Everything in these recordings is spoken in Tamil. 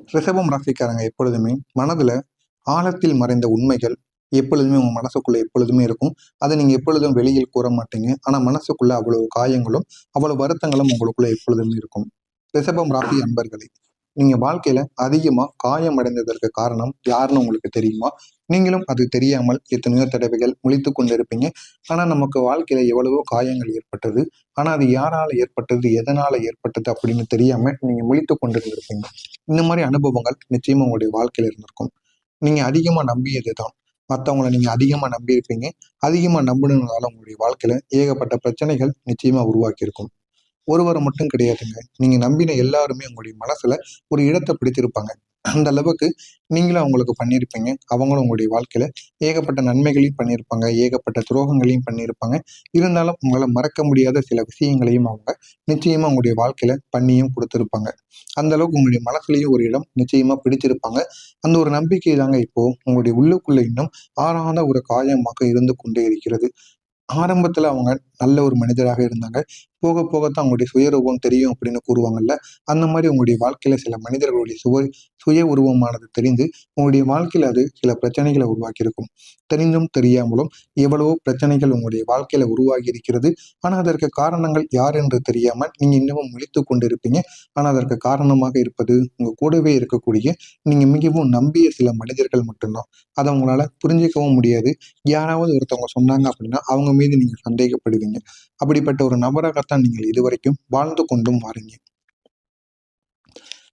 ரிஷபம் ராசிக்காரங்க எப்பொழுதுமே மனதுல ஆழத்தில் மறைந்த உண்மைகள் எப்பொழுதுமே உங்க மனசுக்குள்ள எப்பொழுதுமே இருக்கும். அதை நீங்க எப்பொழுதும் வெளியில் கூற மாட்டீங்க. ஆனா மனசுக்குள்ள அவ்வளவு காயங்களும் அவ்வளவு வருத்தங்களும் உங்களுக்குள்ள எப்பொழுதுமே இருக்கும். ரிஷபம் ராசி அன்பர்களே, நீங்க வாழ்க்கையில அதிகமா காயம் அடைந்ததற்கு காரணம் யாருன்னு உங்களுக்கு தெரியுமா? நீங்களும் அது தெரியாமல் எத்தனையோ தடவைகள் முழித்து கொண்டிருப்பீங்க. ஆனா நமக்கு வாழ்க்கையில எவ்வளவோ காயங்கள் ஏற்பட்டது. ஆனா அது யாரால ஏற்பட்டது, எதனால ஏற்பட்டது அப்படின்னு தெரியாம நீங்க முழித்து கொண்டிருந்திருப்பீங்க. இந்த மாதிரி அனுபவங்கள் நிச்சயமா உங்களுடைய வாழ்க்கையில இருந்திருக்கும். நீங்க அதிகமா நம்பியதுதான். மத்தவங்கள நீங்க அதிகமா நம்பியிருப்பீங்க. அதிகமா நம்புனதுனால உங்களுடைய வாழ்க்கையில ஏகப்பட்ட பிரச்சனைகள் நிச்சயமா உருவாக்கியிருக்கும். ஒருவர மட்டும் கிடையாதுங்க. நீங்க நம்பின எல்லாருமே உங்களுடைய மனசுல ஒரு இடத்த பிடிச்சிருப்பாங்க. அந்த அளவுக்கு நீங்களும் அவங்களுக்கு பண்ணியிருப்பீங்க. அவங்களும் உங்களுடைய வாழ்க்கையில ஏகப்பட்ட நன்மைகளையும் பண்ணியிருப்பாங்க. ஏகப்பட்ட துரோகங்களையும் பண்ணியிருப்பாங்க. இருந்தாலும் உங்களால மறக்க முடியாத சில விஷயங்களையும் அவங்க நிச்சயமா உங்களுடைய வாழ்க்கையில பண்ணியும் குடுத்திருப்பாங்க. அந்த அளவுக்கு உங்களுடைய மனசுலயும் ஒரு இடம் நிச்சயமா பிடிச்சிருப்பாங்க. அந்த ஒரு நம்பிக்கை தாங்க இப்போ உங்களுடைய உள்ளுக்குள்ள இன்னும் ஆறாத ஒரு காயமாக இருந்து கொண்டே இருக்கிறது. ஆரம்பத்துல அவங்க நல்ல ஒரு மனிதராக இருந்தாங்க. போக போகத்தான் அவங்களுடைய சுயரூபம் தெரியும் அப்படின்னு கூறுவாங்கல்ல. அந்த மாதிரி உங்களுடைய வாழ்க்கையில சில மனிதர்களுடைய சுய உருவமானது தெரிந்து உங்களுடைய வாழ்க்கையில அது சில பிரச்சனைகளை உருவாக்கியிருக்கும். தெரிந்தும் தெரியாமலும் எவ்வளவோ பிரச்சனைகள் உங்களுடைய வாழ்க்கையில உருவாகி இருக்கிறது. ஆனா அதற்கு காரணங்கள் யார் என்று தெரியாமல் நீங்க இன்னமும் முழித்துக் கொண்டிருப்பீங்க. ஆனா அதற்கு காரணமாக இருப்பது உங்க கூடவே இருக்கக்கூடிய நீங்க மிகவும் நம்பிய சில மனிதர்கள் மட்டும்தான். அதை உங்களால புரிஞ்சிக்கவும் முடியாது. யாராவது ஒருத்தவங்க சொன்னாங்க அப்படின்னா அவங்க மீது நீங்க சந்தேகப்படுவீங்க. அப்படிப்பட்ட ஒரு நபராகத்தான் நீங்கள் இதுவரைக்கும் வாழ்ந்து கொண்டும் வாரீங்க.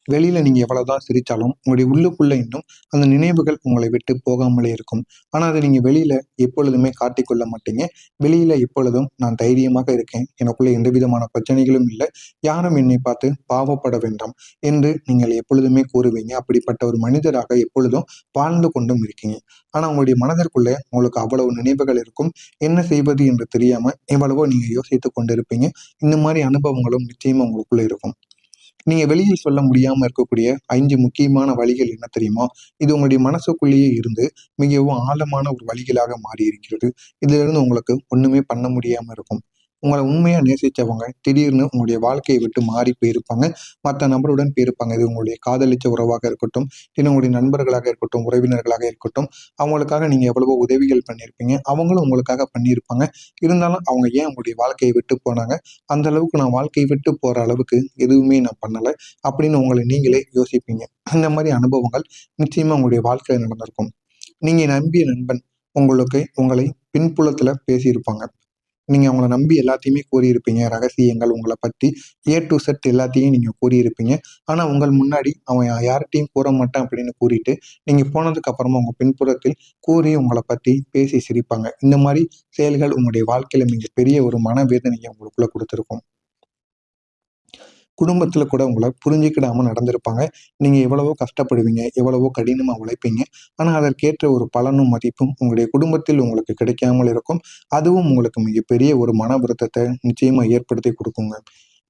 வெளியில நீங்க எவ்வளவுதான் சிரிச்சாலும் உங்களுடைய உள்ளுக்குள்ள இன்னும் அந்த நினைவுகள் உங்களை விட்டு போகாமலே இருக்கும். ஆனா அதை நீங்க வெளியில எப்பொழுதுமே காட்டிக்கொள்ள மாட்டீங்க. வெளியில எப்பொழுதும் நான் தைரியமாக இருக்கேன், எனக்குள்ள எந்த விதமான பிரச்சனைகளும் இல்லை, யாரும் என்னை பார்த்து பாவப்பட வேண்டாம் என்று நீங்கள் எப்பொழுதுமே கூறுவீங்க. அப்படிப்பட்ட ஒரு மனிதராக எப்பொழுதும் வாழ்ந்து கொண்டும் இருக்கீங்க. ஆனா உங்களுடைய மனதிற்குள்ள உங்களுக்கு அவ்வளவு நினைவுகள் இருக்கும். என்ன செய்வது என்று தெரியாம எவ்வளவோ நீங்க யோசித்துக் கொண்டிருப்பீங்க. இந்த மாதிரி அனுபவங்களும் நிச்சயமா உங்களுக்குள்ள இருக்கும். நீங்க வெளியில் சொல்ல முடியாம இருக்கக்கூடிய 5 முக்கியமான வழிகள் என்ன தெரியுமா? இது உங்களுடைய மனசுக்குள்ளேயே இருந்து மிகவும் ஆழமான ஒரு வழிகளாக மாறி இருக்கிறது. இதிலிருந்து உங்களுக்கு ஒண்ணுமே பண்ண முடியாம இருக்கும். உங்கள உண்மையா நேசிச்சவங்க திடீர்னு உங்களுடைய வாழ்க்கையை விட்டு மாறி போயிருப்பாங்க. மத்த நபருடன் போயிருப்பாங்க. இது உங்களுடைய காதலிச்ச உறவாக இருக்கட்டும், இல்ல உங்களுடைய நண்பர்களாக இருக்கட்டும், உறவினர்களாக இருக்கட்டும். அவங்களுக்காக நீங்க எவ்வளவோ உதவிகள் பண்ணியிருப்பீங்க. அவங்களும் உங்களுக்காக பண்ணியிருப்பாங்க. இருந்தாலும் அவங்க ஏன் உங்களுடைய வாழ்க்கையை விட்டு போனாங்க? அந்த அளவுக்கு நான் வாழ்க்கையை விட்டு போற அளவுக்கு எதுவுமே நான் பண்ணல. அப்படின்னு உங்களை நீங்களே யோசிப்பீங்க. இந்த மாதிரி அனுபவங்கள் நிச்சயமா உங்களுடைய வாழ்க்கையில நடந்திருக்கும். நீங்க நம்பிய நண்பன் உங்களை பின்புலத்துல பேசியிருப்பாங்க. நீங்க அவங்கள நம்பி எல்லாத்தையுமே கூறியிருப்பீங்க. ரகசியங்கள் உங்கள பத்தி ஏ டூ இசட் எல்லாத்தையும் நீங்க கூறியிருப்பீங்க. ஆனா உங்கள் முன்னாடி அவன் யார்ட்டயும் கூற மாட்டேன் அப்படின்னு கூறிட்டு, நீங்க போனதுக்கு அப்புறமா உங்க பின்புறத்தில் கூறி உங்கள பத்தி பேசி சிரிப்பாங்க. இந்த மாரி செயல்கள் உங்களுடைய வாழ்க்கையில மிகப்பெரிய ஒரு மனவேதனைய உங்களுக்குள்ள குடுத்திருக்கும். குடும்பத்துல கூட உங்கள புரிஞ்சுக்கிடாம நடந்திருப்பாங்க. நீங்க எவ்வளவோ கஷ்டப்படுவீங்க, எவ்வளவோ கடினமா உழைப்பீங்க. ஆனா அதற்கேற்ற ஒரு பலனும், மதிப்பும் உங்களுடைய குடும்பத்தில் உங்களுக்கு கிடைக்காமல் இருக்கும். அதுவும் உங்களுக்கு மிகப்பெரிய ஒரு மன வருத்தத்த நிச்சயமா ஏற்படுத்தி குடுக்குங்க.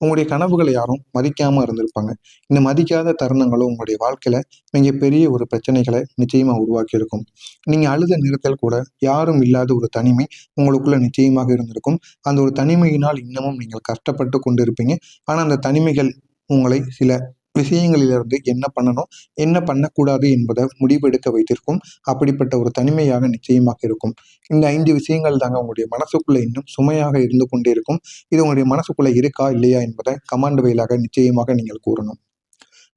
உங்களுடைய கனவுகளை யாரும் மதிக்காம இருந்திருப்பாங்க. இந்த மதிக்காத தருணங்களும் உங்களுடைய வாழ்க்கையில மிகப்பெரிய ஒரு பிரச்சனைகளை நிச்சயமா உருவாக்கியிருக்கும். நீங்க அழுத நேரத்தில் கூட யாரும் இல்லாத ஒரு தனிமை உங்களுக்குள்ள நிச்சயமாக இருந்திருக்கும். அந்த ஒரு தனிமையினால் இன்னமும் நீங்கள் கஷ்டப்பட்டு கொண்டிருப்பீங்க. ஆனா அந்த தனிமைகள் உங்களை சில விஷயங்களிலிருந்து என்ன பண்ணணும், என்ன பண்ணக்கூடாது என்பதை முடிவெடுக்க வைத்திருக்கும். அப்படிப்பட்ட ஒரு தனிமையாக நிச்சயமாக இருக்கும். இந்த 5 விஷயங்கள் தாங்க உங்களுடைய மனசுக்குள்ள இன்னும் சுமையாக இருந்து கொண்டே இருக்கும். இது உங்களுடைய மனசுக்குள்ள இருக்கா, இல்லையா என்பதை கமாண்ட் வாயிலாக நிச்சயமாக நீங்கள் கூறணும்.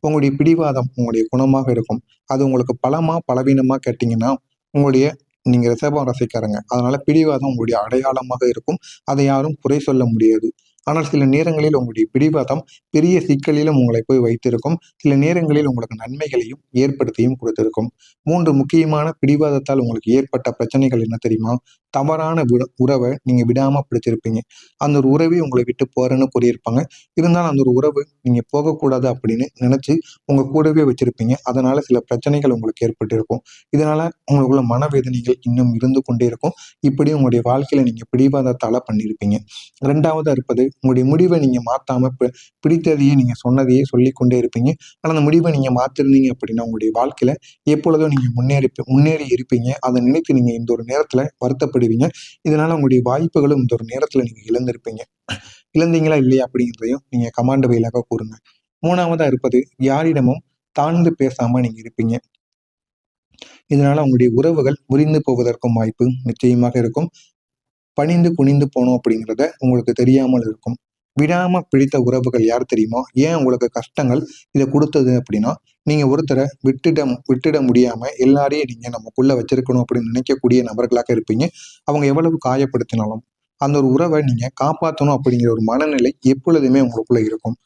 உங்களுடைய பிடிவாதம் உங்களுடைய குணமாக இருக்கும். அது உங்களுக்கு பலமா, பலவீனமா கேட்டீங்கன்னா, உங்களுடைய நீங்க ரிஷபம் ராசிக்காரங்க. அதனால பிடிவாதம் உங்களுடைய அடையாளமாக இருக்கும். அதை யாரும் குறை சொல்ல முடியாது. ஆனால் சில நேரங்களில் உங்களுடைய பிடிவாதம் பெரிய சிக்கலிலும் உங்களை போய் வைத்திருக்கும். சில நேரங்களில் உங்களுக்கு நன்மைகளையும் ஏற்படுத்தியும் கொடுத்திருக்கும். 3 முக்கியமான பிடிவாதத்தால் உங்களுக்கு ஏற்பட்ட பிரச்சனைகள் என்ன தெரியுமா? தவறான உறவ நீங்க விடாம பிடிச்சிருப்பீங்க. அந்த ஒரு உறவே உங்களை விட்டு போறேன்னு கூறியிருப்பாங்க. இருந்தாலும் அந்த ஒரு உறவு நீங்க போகக்கூடாது அப்படின்னு நினைச்சு உங்க கூடவே வச்சிருப்பீங்க. அதனால சில பிரச்சனைகள் உங்களுக்கு ஏற்பட்டிருக்கும். இதனால உங்களுக்குள்ள மனவேதனைகள் இன்னும் இருந்து கொண்டே இருக்கும். இப்படி உங்களுடைய வாழ்க்கையில நீங்க பிடிவாதத்தால பண்ணியிருப்பீங்க. 2வதா இருப்பது உங்களுடைய முடிவை நீங்க மாத்தாம பிடித்ததையே நீங்க சொன்னதையே சொல்லிக் கொண்டே இருப்பீங்க. ஆனா அந்த முடிவை நீங்க மாத்திருந்தீங்க அப்படின்னா உங்களுடைய வாழ்க்கையில எப்பொழுதும் நீங்க முன்னேறி இருப்பீங்க. அதை நினைத்து நீங்க இந்த ஒரு நேரத்துல வருத்தப்படுவீங்க. இதனால உங்களுடைய வாய்ப்புகளும் இந்த ஒரு நேரத்துல நீங்க இழந்திருப்பீங்க. இழந்தீங்களா இல்லையா அப்படிங்கிறதையும் நீங்க கமாண்ட் வாயிலாக கூறுங்க. 3வதா இருப்பது யாரிடமும் தாழ்ந்து பேசாம நீங்க இருப்பீங்க. இதனால உங்களுடைய உறவுகள் முறிந்து போவதற்கும் வாய்ப்பு நிச்சயமாக இருக்கும். பணிந்து குனிந்து போனோம் அப்படிங்கிறத உங்களுக்கு தெரியாமல் இருக்கும். விடாம பிடித்த உறவுகள் யார் தெரியுமா? ஏன் உங்களுக்கு கஷ்டங்கள் இத குடுத்தது அப்படின்னா, நீங்க ஒருத்தர விட்டுட முடியாம எல்லாரையும் நீங்க நமக்குள்ள வச்சிருக்கணும் அப்படின்னு நினைக்கக்கூடிய நபர்களாக இருப்பீங்க. அவங்க எவ்வளவு காயப்படுத்தினாலும், அந்த ஒரு உறவ நீங்க காப்பாத்தணும் அப்படிங்கிற ஒரு மனநிலை எப்பொழுதுமே உங்களுக்குள்ள இருக்கும்.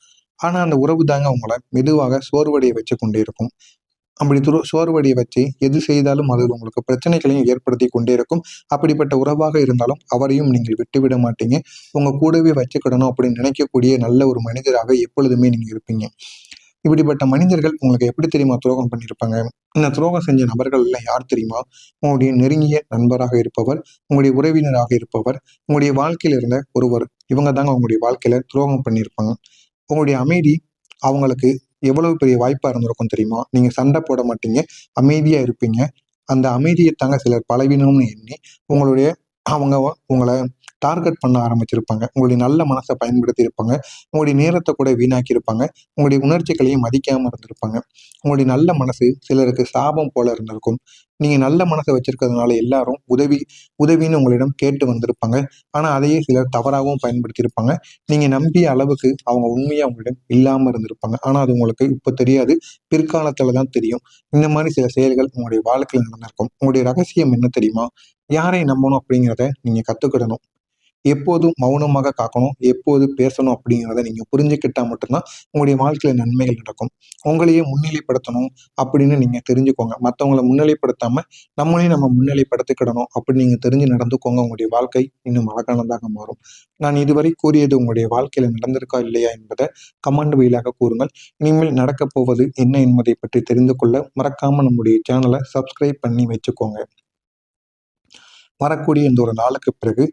ஆனா அந்த உறவு தாங்க உங்கள மெதுவாக சோர்வடைய வச்சு கொண்டே இருக்கும். அப்படி சோர்வடைய வச்சு எது செய்தாலும் அது உங்களுக்கு பிரச்சனைகளையும் ஏற்படுத்தி கொண்டே இருக்கும். அப்படிப்பட்ட உறவாக இருந்தாலும் அவரையும் நீங்கள் விட்டுவிட மாட்டீங்க. உங்க கூடவே வச்சுக்கிடணும் அப்படின்னு நினைக்கக்கூடிய நல்ல ஒரு மனிதராக எப்பொழுதுமே நீங்க இருப்பீங்க. இப்படிப்பட்ட மனிதர்கள் உங்களுக்கு எப்படி தெரியுமா துரோகம் பண்ணியிருப்பாங்க? இந்த துரோகம் செஞ்ச நபர்கள் எல்லாம் யார் தெரியுமா? உங்களுடைய நெருங்கிய நண்பராக இருப்பவர், உங்களுடைய உறவினராக இருப்பவர், உங்களுடைய வாழ்க்கையில இருந்த ஒருவர். இவங்க தாங்க உங்களுடைய வாழ்க்கையில துரோகம் பண்ணியிருப்பாங்க. உங்களுடைய அமைதி அவங்களுக்கு எவ்வளவு பெரிய வாய்ப்பா இருந்திருக்கும் தெரியுமா? நீங்க சண்டை போட மாட்டீங்க. அமைதியா இருப்பீங்க. அந்த அமைதிய தாங்க சிலர் பலவீனம்னு எண்ணி, உங்களுடைய அவங்க உங்கள டார்கெட் பண்ண ஆரம்பிச்சிருப்பாங்க. உங்களுடைய நல்ல மனச பயன்படுத்தி இருப்பாங்க. உங்களுடைய நேரத்த கூட வீணாக்கி இருப்பாங்க. உங்களுடைய உணர்ச்சிகளையும் மதிக்காம இருந்திருப்பாங்க. உங்களுடைய நல்ல மனசு சிலருக்கு சாபம் போல இருந்திருக்கும். நீங்க நல்ல மனச வச்சிருக்கிறதுனால எல்லாரும் உதவின்னு உங்களிடம் கேட்டு வந்திருப்பாங்க. ஆனா அதையே சிலர் தவறாகவும் பயன்படுத்தியிருப்பாங்க. நீங்க நம்பிய அளவுக்கு அவங்க உண்மையா உங்களிடம் இல்லாம இருந்திருப்பாங்க. ஆனா அது உங்களுக்கு இப்ப தெரியாது. பிற்காலத்துல தான் தெரியும். இந்த மாரி சில செயல்கள் உங்களுடைய வாழ்க்கையில நடந்திருக்கும். உங்களுடைய ரகசியம் என்ன தெரியுமா? யாரை நம்பணும் அப்படிங்கிறத நீங்க கத்துக்கிடணும். எப்போதும் மௌனமாக காக்கணும். எப்போது பேசணும் அப்படிங்கிறத நீங்க புரிஞ்சுக்கிட்டா மட்டும்தான் உங்களுடைய வாழ்க்கையில நன்மைகள் நடக்கும். உங்களையே முன்னிலைப்படுத்தணும் அப்படின்னு நீங்க தெரிஞ்சுக்கோங்க. மத்தவங்கள முன்னிலைப்படுத்தாம நம்மளையும் நம்ம முன்னிலைப்படுத்திக்கிடணும் அப்படின்னு நீங்க தெரிஞ்சு நடந்துக்கோங்க. உங்களுடைய வாழ்க்கை இன்னும் அழகானதாக மாறும். நான் இதுவரை கூறியது உங்களுடைய வாழ்க்கையில நடந்திருக்கா இல்லையா என்பதை கமெண்ட் வாயிலாக கூறுங்கள். இனிமேல் நடக்கப் போவது என்ன என்பதை பற்றி தெரிந்து கொள்ள மறக்காம நம்முடைய சேனலை சப்ஸ்கிரைப் பண்ணி வச்சுக்கோங்க. வரக்கூடிய இந்த ஒரு நாளுக்கு பிறகு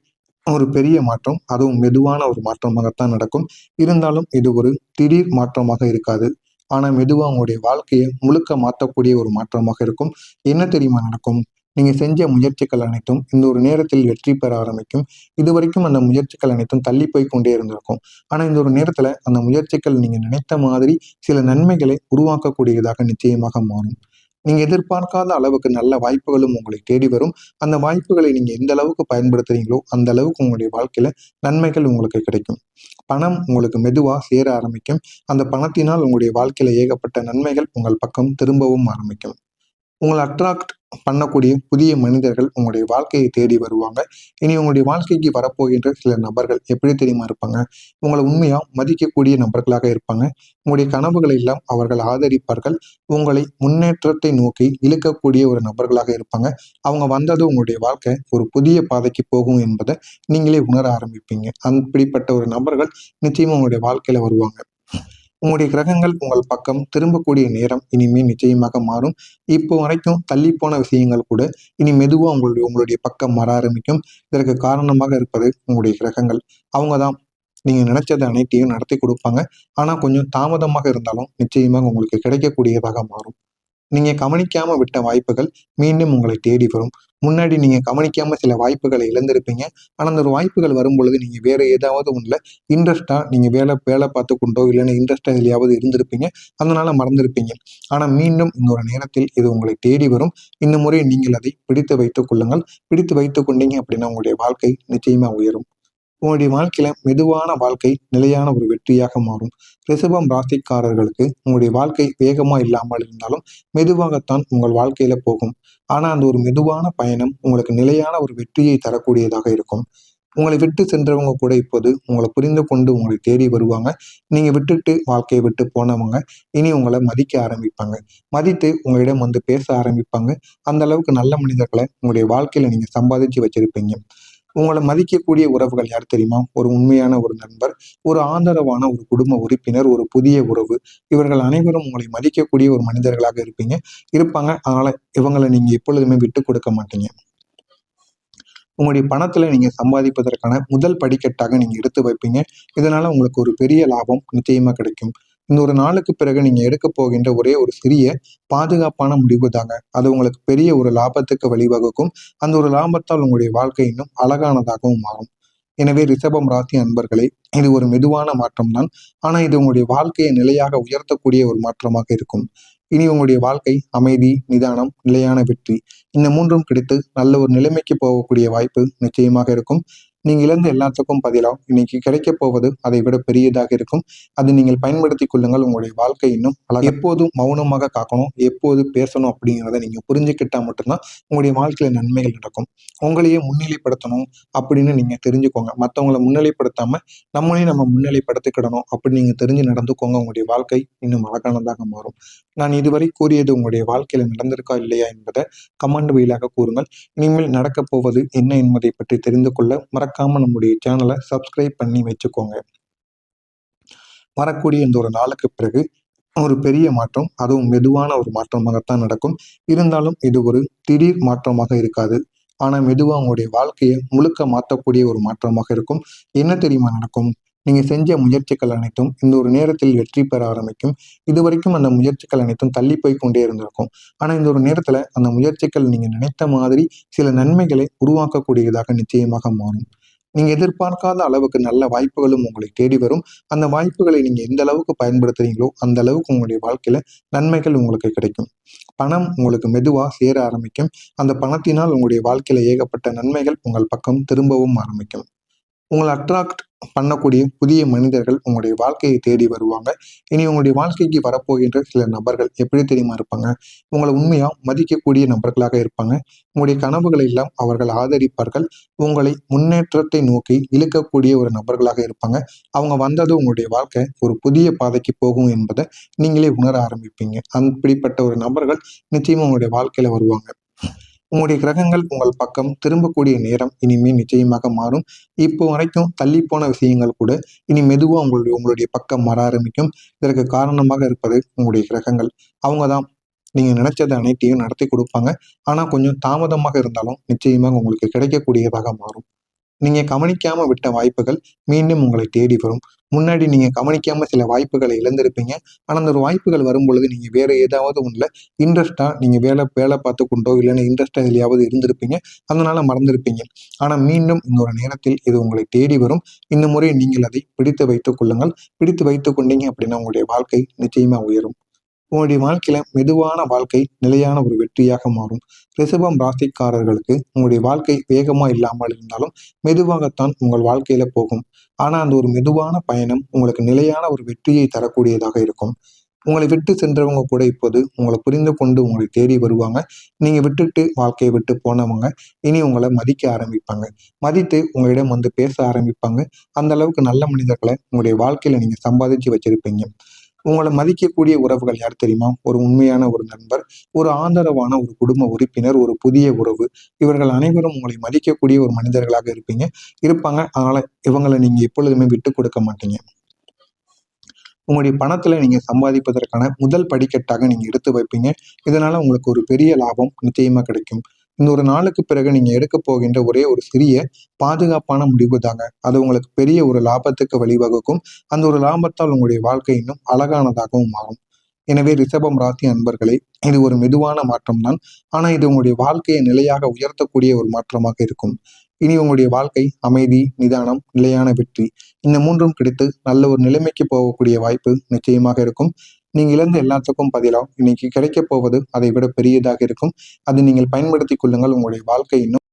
ஒரு பெரிய மாற்றம், அதுவும் மெதுவான ஒரு மாற்றமாகத்தான் நடக்கும். இருந்தாலும் இது ஒரு திடீர் மாற்றமாக இருக்காது. ஆனா மெதுவா உங்களுடைய வாழ்க்கைய முழுக்க மாத்தக்கூடிய ஒரு மாற்றமாக இருக்கும். என்ன தெரியுமா நடக்கும்? நீங்க செஞ்ச முயற்சிகள் அனைத்தும் இந்த ஒரு நேரத்தில் வெற்றி பெற ஆரம்பிக்கும். இதுவரைக்கும் அந்த முயற்சிகள் அனைத்தும் தள்ளி போய் கொண்டே இருந்திருக்கும். ஆனா இந்த ஒரு நேரத்துல அந்த முயற்சிகள் நீங்க நினைத்த மாதிரி சில நன்மைகளை உருவாக்கக்கூடியதாக நிச்சயமாக மாறும். நீங்க எதிர்பார்க்காத அளவுக்கு நல்ல வாய்ப்புகளும் உங்களை தேடி வரும். அந்த வாய்ப்புகளை நீங்க எந்த அளவுக்கு பயன்படுத்துறீங்களோ, அந்த அளவுக்கு உங்களுடைய வாழ்க்கையில நன்மைகள் உங்களுக்கு கிடைக்கும். பணம் உங்களுக்கு மெதுவா சேர ஆரம்பிக்கும். அந்த பணத்தினால் உங்களுடைய வாழ்க்கையில ஏகப்பட்ட நன்மைகள் உங்கள் பக்கம் திரும்பவும் ஆரம்பிக்கும். உங்கள அட்ராக்ட் பண்ணக்கூடிய புதிய மனிதர்கள் உங்களுடைய வாழ்க்கையை தேடி வருவாங்க. இனி உங்களுடைய வாழ்க்கைக்கு வரப்போகின்ற சில நபர்கள் எப்படி தெரியுமா இருப்பாங்க? உங்கள உண்மையா மதிக்கக்கூடிய நபர்களாக இருப்பாங்க. உங்களுடைய கனவுகளை எல்லாம் அவர்கள் ஆதரிப்பார்கள். உங்களை முன்னேற்றத்தை நோக்கி இழுக்கக்கூடிய ஒரு நபர்களாக இருப்பாங்க. அவங்க வந்ததும் உங்களுடைய வாழ்க்கை ஒரு புதிய பாதைக்கு போகும் என்பதை நீங்களே உணர ஆரம்பிப்பீங்க. அப்படிப்பட்ட ஒரு நபர்கள் நிச்சயமா உங்களுடைய வாழ்க்கையில வருவாங்க. உங்களுடைய கிரகங்கள் உங்கள் பக்கம் திரும்பக்கூடிய நேரம் இனிமே நிச்சயமாக மாறும். இப்போ வரைக்கும் தள்ளிப்போன விஷயங்கள் கூட இனி மெதுவா உங்களுடைய பக்கம் வர ஆரம்பிக்கும். இதற்கு காரணமாக இருப்பது உங்களுடைய கிரகங்கள். அவங்க தான் நீங்க நினைச்சது அனைத்தையும் நடத்தி கொடுப்பாங்க. ஆனா கொஞ்சம் தாமதமாக இருந்தாலும் நிச்சயமாக உங்களுக்கு கிடைக்கக்கூடியதாக மாறும். நீங்க கவனிக்காம விட்ட வாய்ப்புகள் மீண்டும் உங்களை தேடி வரும். முன்னாடி நீங்க கவனிக்காம சில வாய்ப்புகளை இழந்திருப்பீங்க. ஆனா அந்த ஒரு வாய்ப்புகள் வரும்பொழுது நீங்க வேற ஏதாவது ஒண்ணுல இன்ட்ரெஸ்ட்டா நீங்க வேலை வேலை பார்த்து கொண்டோ இல்லைன்னா இன்ட்ரெஸ்டா எதுலயாவது இருந்திருப்பீங்க. அதனால மறந்திருப்பீங்க. ஆனா மீண்டும் இந்த ஒரு நேரத்தில் இது உங்களை தேடி வரும். இந்த முறை நீங்கள் அதை பிடித்து வைத்துக் கொள்ளுங்கள். பிடித்து வைத்துக் கொண்டீங்க அப்படின்னா உங்களுடைய வாழ்க்கை நிச்சயமா உயரும். உங்களுடைய வாழ்க்கையில மெதுவான வாழ்க்கை நிலையான ஒரு வெற்றியாக மாறும். ரிஷபம் ராசிக்காரர்களுக்கு உங்களுடைய வாழ்க்கை வேகமா இல்லாமல் இருந்தாலும் மெதுவாகத்தான் உங்கள் வாழ்க்கையில போகும். ஆனா அந்த ஒரு மெதுவான பயணம் உங்களுக்கு நிலையான ஒரு வெற்றியை தரக்கூடியதாக இருக்கும். உங்களை விட்டு சென்றவங்க கூட இப்போது உங்களை புரிந்து கொண்டு உங்களை தேடி வருவாங்க. நீங்க விட்டுட்டு வாழ்க்கையை விட்டு போனவங்க இனி உங்களை மதிக்க ஆரம்பிப்பாங்க. மதித்து உங்களிடம் வந்து பேச ஆரம்பிப்பாங்க. அந்த அளவுக்கு நல்ல மனிதர்களை உங்களுடைய வாழ்க்கையில நீங்க சம்பாதிச்சு வச்சிருப்பீங்க. உங்கள மதிக்கக்கூடிய உறவுகள் யார் தெரியுமா? ஒரு உண்மையான ஒரு நண்பர், ஒரு ஆதரவான ஒரு குடும்ப உறுப்பினர், ஒரு புதிய உறவு. இவர்கள் அனைவரும் உங்களை மதிக்கக்கூடிய ஒரு மனிதர்களாக இருப்பாங்க. அதனால இவங்கள நீங்க எப்பொழுதுமே விட்டுக் கொடுக்க மாட்டீங்க. உங்களுடைய பணத்துல நீங்க சம்பாதிப்பதற்கான முதல் படிக்கட்டாக நீங்க எடுத்து வைப்பீங்க. இதனால உங்களுக்கு ஒரு பெரிய லாபம் நிச்சயமா கிடைக்கும். இந்த ஒரு நாளுக்கு பிறகு நீங்க எடுக்க போகின்ற ஒரே ஒரு சிறிய பாதுகாப்பான முடிவு தாங்க. அது உங்களுக்கு பெரிய ஒரு லாபத்துக்கு வழிவகுக்கும். அந்த ஒரு லாபத்தால் உங்களுடைய வாழ்க்கை இன்னும் அழகானதாகவும் மாறும். எனவே ரிஷபம் ராசி அன்பர்களே, இது ஒரு மெதுவான மாற்றம் தான். ஆனா இது உங்களுடைய வாழ்க்கையை நிலையாக உயர்த்தக்கூடிய ஒரு மாற்றமாக இருக்கும். இனி உங்களுடைய வாழ்க்கை அமைதி, நிதானம், நிலையான வெற்றி இந்த மூன்றும் கிடைத்து நல்ல ஒரு நிலைமைக்கு போகக்கூடிய வாய்ப்பு நிச்சயமாக இருக்கும். நீங்க இழந்த எல்லாத்துக்கும் பதிலா இன்னைக்கு கிடைக்கப் போவது அதை விட பெரியதாக இருக்கும். அதை நீங்கள் பயன்படுத்திக் கொள்ளுங்கள். உங்களுடைய வாழ்க்கை இன்னும் எப்போதும் மௌனமாக காக்கணும், எப்போது பேசணும் அப்படிங்கிறத நீங்க புரிஞ்சுக்கிட்டா மட்டும்தான் உங்களுடைய வாழ்க்கையில நன்மைகள் நடக்கும். உங்களையே முன்னிலைப்படுத்தணும் அப்படின்னு நீங்க தெரிஞ்சுக்கோங்க. மற்றவங்களை முன்னிலைப்படுத்தாம நம்மளையும் நம்ம முன்னிலைப்படுத்திக்கிடணும் அப்படின்னு நீங்க தெரிஞ்சு நடந்துக்கோங்க. உங்களுடைய வாழ்க்கை இன்னும் அழகானதாக மாறும். நான் இதுவரை கூறியது உங்களுடைய வாழ்க்கையில நடந்திருக்கா இல்லையா என்பதை கமெண்ட் வாயிலாக கூறுங்கள். இனிமேல் நடக்கப் போவது என்ன என்பதை பற்றி தெரிந்து கொள்ள மறக்காம நம்முடைய சேனலை சப்ஸ்கிரைப் பண்ணி வச்சுக்கோங்க. வரக்கூடிய இந்த ஒரு நாளுக்கு பிறகு ஒரு பெரிய மாற்றம், அதுவும் மெதுவான ஒரு மாற்றமாகத்தான் நடக்கும். இருந்தாலும் இது ஒரு திடீர் மாற்றமாக இருக்காது. ஆனா மெதுவா உங்களுடைய வாழ்க்கையை முழுக்க மாற்றக்கூடிய ஒரு மாற்றமாக இருக்கும். என்ன தெரியுமா நடக்கும்? நீங்க செஞ்ச முயற்சிகள் அனைத்தும் இந்த ஒரு நேரத்தில் வெற்றி பெற ஆரம்பிக்கும். இதுவரைக்கும் அந்த முயற்சிகள் அனைத்தும் தள்ளி போய் கொண்டே இருந்திருக்கும். ஆனா இந்த ஒரு நேரத்துல அந்த முயற்சிகள் நீங்க நினைத்த மாதிரி சில நன்மைகளை உருவாக்கக்கூடியதாக நிச்சயமாக மாறும். நீங்க எதிர்பார்க்காத அளவுக்கு நல்ல வாய்ப்புகளும் உங்களை தேடி வரும். அந்த வாய்ப்புகளை நீங்க எந்த அளவுக்கு பயன்படுத்துறீங்களோ அந்த அளவுக்கு உங்களுடைய வாழ்க்கையில நன்மைகள் உங்களுக்கு கிடைக்கும். பணம் உங்களுக்கு மெதுவா சேர ஆரம்பிக்கும். அந்த பணத்தினால் உங்களுடைய வாழ்க்கையில ஏகப்பட்ட நன்மைகள் உங்கள் பக்கம் திரும்பவும் ஆரம்பிக்கும். உங்களை அட்ராக்ட் பண்ணக்கூடிய புதிய மனிதர்கள் உங்களுடைய வாழ்க்கையை தேடி வருவாங்க. இனி உங்களுடைய வாழ்க்கைக்கு வரப்போகின்ற சில நபர்கள் எப்படி தெரியுமா இருப்பாங்க? உங்களை உண்மையா மதிக்கக்கூடிய நபர்களாக இருப்பாங்க. உங்களுடைய கனவுகளை எல்லாம் அவர்கள் ஆதரிப்பார்கள். உங்களை முன்னேற்றத்தை நோக்கி இழுக்கக்கூடிய ஒரு நபர்களாக இருப்பாங்க. அவங்க வந்ததும் உங்களுடைய வாழ்க்கை ஒரு புதிய பாதைக்கு போகும் என்பதை நீங்களே உணர ஆரம்பிப்பீங்க. அப்படிப்பட்ட ஒரு நபர்கள் நிச்சயமா உங்களுடைய வாழ்க்கையில வருவாங்க. உங்களுடைய கிரகங்கள் உங்கள் பக்கம் திரும்பக்கூடிய நேரம் இனிமேல் நிச்சயமாக மாறும். இப்போ வரைக்கும் தள்ளிப்போன விஷயங்கள் கூட இனி மெதுவா உங்களுடைய பக்கம் வர ஆரம்பிக்கும். இதற்கு காரணமாக இருப்பது உங்களுடைய கிரகங்கள். அவங்க தான் நீங்க நினைச்சது அனைத்தையும் நடத்தி கொடுப்பாங்க. ஆனா கொஞ்சம் தாமதமாக இருந்தாலும் நிச்சயமாக உங்களுக்கு கிடைக்கக்கூடியதாக மாறும். நீங்க கவனிக்காம விட்ட வாய்ப்புகள் மீண்டும் உங்களை தேடி வரும். முன்னாடி நீங்க கவனிக்காம சில வாய்ப்புகளை இழந்திருப்பீங்க. ஆனா அந்த ஒரு வாய்ப்புகள் வரும்பொழுது நீங்க வேற ஏதாவது ஒண்ணுல இன்ட்ரெஸ்டா நீங்க வேலை வேலை பார்த்து கொண்டோ இல்லைன்னா இன்ட்ரெஸ்டா எதுலயாவது இருந்திருப்பீங்க. அதனால மறந்திருப்பீங்க. ஆனா மீண்டும் இந்த ஒரு நேரத்தில் இது உங்களை தேடி வரும். இந்த முறை நீங்கள் அதை பிடித்து வைத்துக் கொள்ளுங்கள். பிடித்து வைத்துக் கொண்டீங்க அப்படின்னா உங்களுடைய வாழ்க்கை நிச்சயமா உயரும். உங்களுடைய வாழ்க்கையில மெதுவான வாழ்க்கை நிலையான ஒரு வெற்றியாக மாறும். ரிஷபம் ராசிக்காரர்களுக்கு உங்களுடைய வாழ்க்கை வேகமா இல்லாமல் இருந்தாலும் மெதுவாகத்தான் உங்கள் வாழ்க்கையில போகும். ஆனா அந்த ஒரு மெதுவான பயணம் உங்களுக்கு நிலையான ஒரு வெற்றியை தரக்கூடியதாக இருக்கும். உங்களை விட்டு சென்றவங்க கூட இப்போது உங்களை புரிந்து கொண்டு உங்களை தேடி வருவாங்க. நீங்க விட்டுட்டு வாழ்க்கையை விட்டு போனவங்க இனி உங்களை மதிக்க ஆரம்பிப்பாங்க. மதித்து உங்களிடம் வந்து பேச ஆரம்பிப்பாங்க. அந்த அளவுக்கு நல்ல மனிதர்களை உங்களுடைய வாழ்க்கையில நீங்க சம்பாதிச்சு வச்சிருப்பீங்க. உங்களை மதிக்கக்கூடிய உறவுகள் யார் தெரியுமா? ஒரு உண்மையான ஒரு நண்பர், ஒரு ஆதரவான ஒரு குடும்ப உறுப்பினர், ஒரு புதிய உறவு. இவர்கள் அனைவரும் உங்களை மதிக்கக்கூடிய ஒரு மனிதர்களாக இருப்பாங்க. அதனால இவங்களை நீங்க எப்பொழுதுமே விட்டு கொடுக்க மாட்டீங்க. உங்களுடைய பணத்துல நீங்க சம்பாதிப்பதற்கான முதல் படிக்கட்டாக நீங்க எடுத்து வைப்பீங்க. இதனால உங்களுக்கு ஒரு பெரிய லாபம் நிச்சயமா கிடைக்கும். இந்த ஒரு நாளுக்கு பிறகு நீங்க எடுக்க போகின்ற ஒரே ஒரு சிறிய பாதுகாப்பான முடிவு தாங்க அது உங்களுக்கு பெரிய ஒரு லாபத்துக்கு வழிவகுக்கும். அந்த ஒரு லாபத்தால் உங்களுடைய வாழ்க்கை இன்னும் அழகானதாகவும் மாறும். எனவே ரிஷபம் ராசி அன்பர்களே, இது ஒரு மெதுவான மாற்றம் தான். ஆனா இது உங்களுடைய வாழ்க்கையை நிலையாக உயர்த்தக்கூடிய ஒரு மாற்றமாக இருக்கும். இனி உங்களுடைய வாழ்க்கை அமைதி, நிதானம், நிலையான வெற்றி இந்த மூன்றும் கிடைத்து நல்ல ஒரு நிலைமைக்கு போகக்கூடிய வாய்ப்பு நிச்சயமாக இருக்கும். நீங்க இழந்த எல்லாத்துக்கும் பதிலா இன்னைக்கு கிடைக்கப் போவது அதை விட பெரியதாக இருக்கும். அதை நீங்கள் பயன்படுத்திக் கொள்ளுங்கள். உங்களுடைய வாழ்க்கை இன்னும்